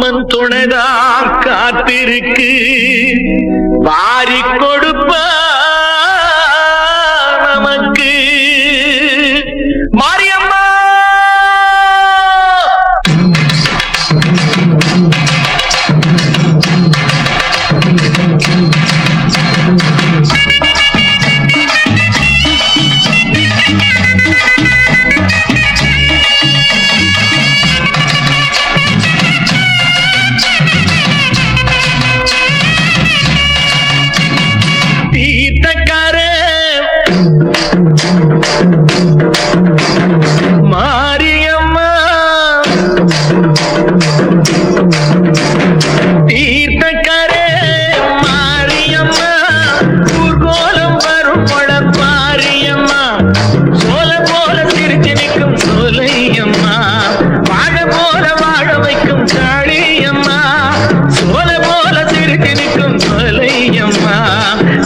அம்மன் துணைதான் காத்திருக்கு வாரி கொடுப்ப நமக்கு மாரியம்மா. மாரியம்மா தீர்த்தக்கரே மாரியம்மா ஊர்கோலம் வரும் பழப்பாரியம்மா சோலை போல சிரிச்சு நிற்கும் சோலையம்மா வாழ போல வாழ வைக்கும் காளியம்மா சோலை போல சிரிச்சு நிற்கும் சோலையம்மா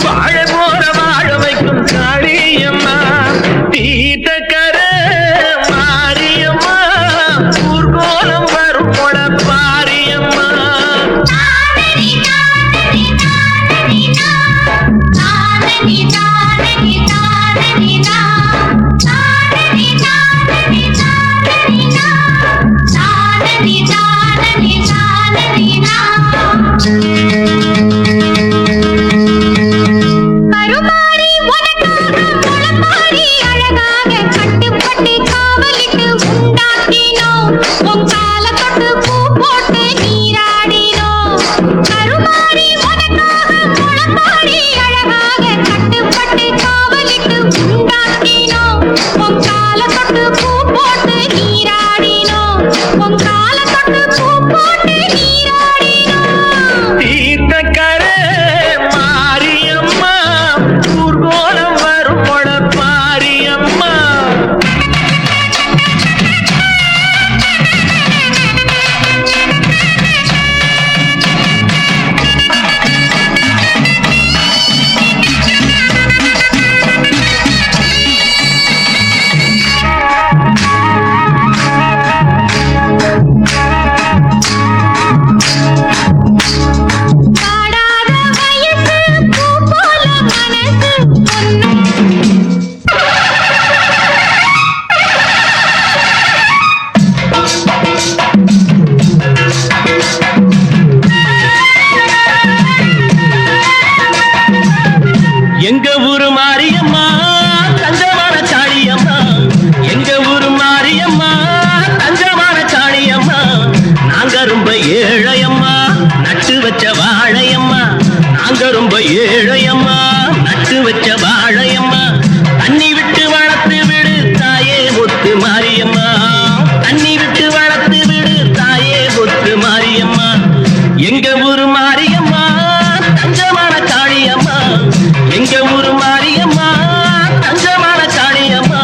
வாழ போல வாழ வைக்கும் காளியம்மா தீர்த்தக்கரே எங்க ஊரு மாரியம்மா தஞ்சமான சாணியம்மா எங்க ஊரு மாரியம்மா தஞ்சமான சாணியம்மா நாங்க ரொம்ப ஏழையம்மா நட்டு வச்ச வாழையம்மா நாங்க ரொம்ப ஏழையம்மா நட்டு வச்ச வாழையம்மா தண்ணி விட்டு வளர்த்து விடு தாயே முத்து மாரியம்மா தண்ணி விட்டு வளர்த்து விடு தாயே முத்து மாரியம்மா எங்க ஊரு மாரியம்மா தஞ்சமான சாணியம்மா எங்க ஊரு மாரியம்மா தஞ்சமான சாணியம்மா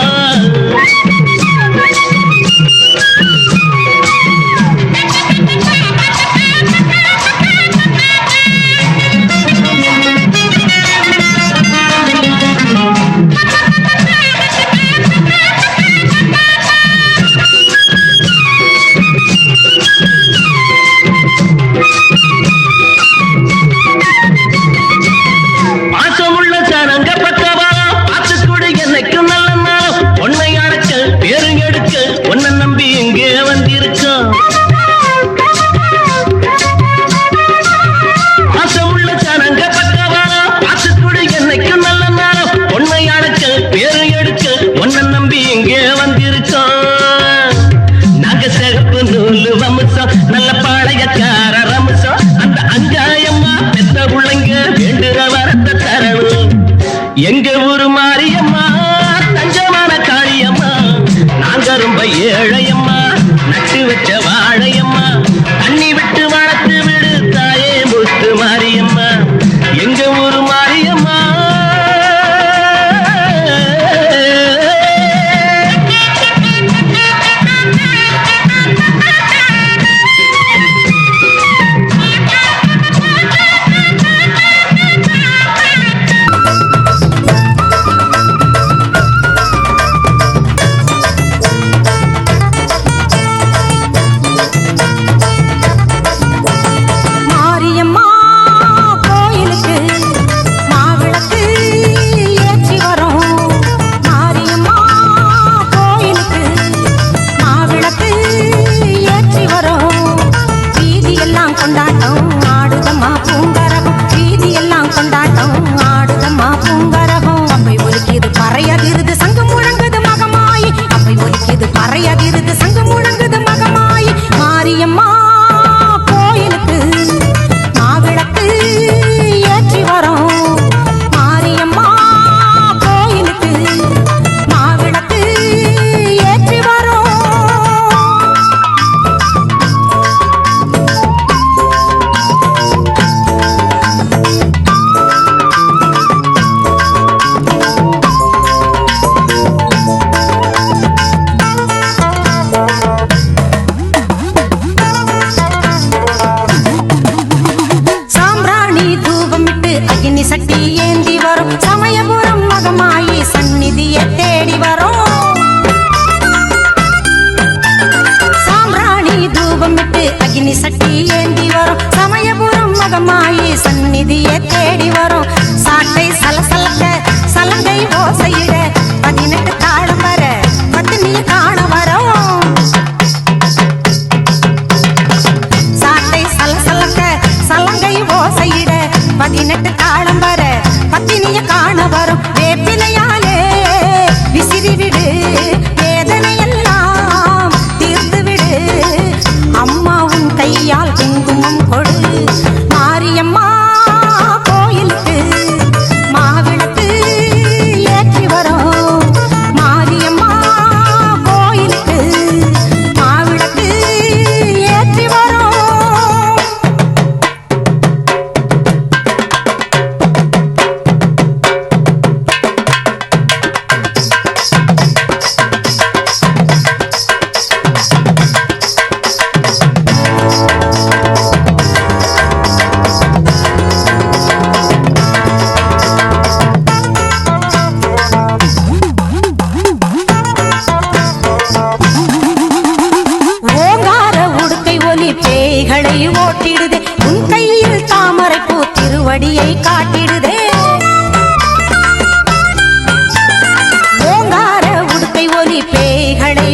நல்ல பாளையக்கார ரம்சம் அந்த அஞ்சாயம்மா பெத்த புள்ளைங்க வேண்டுற வரத்தை தரணும் எங்க ஊரு மாரியம்மா தஞ்சமான காளியம்மா நாங்க ரொம்ப ஏழையம்மா நட்டு வச்ச வாழையம்மா தண்ணி விட்டு வளர்த்து விடு தாயே முத்து மாரியம்மா எங்க ஊரு மாரியம்மா அக்கினி சட்டி ஏந்தி வரும் சமயபுரம் மகமாயி சந்நிதியை தேடி வரும் சாட்டை சலசலக்க சலங்கை ஓசையிட 18 தாளம் வர பத்தினி காண வரும் சாட்டை சலசலக்க சலங்கை ஓசையிட 18 தாளம் வர பத்தினிய காண வரும் வேப்பிலையாலே விசிறி விடு வேதனையெல்லாம் தீர்த்து விடு அம்மா உன் கையால் குங்குமம் கொடு மாரியம்மா கோயிலுக்கு மாவிளக்கு ஏற்றி வரும் மாரியம்மா கோயிலுக்கு மாவிளக்கு ஏற்றி வரும் பேய்களை ஓட்டிடுதே உன் கையில் தாமரை பூ திருவடியை காட்டிடுதே ஓங்கார உடுக்கை ஒலி பேய்களை